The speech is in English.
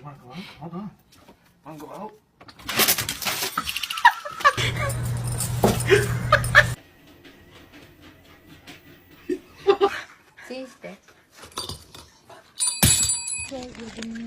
You wanna go out? Hold on. Wanna go out? See, stay. Okay, we're gonna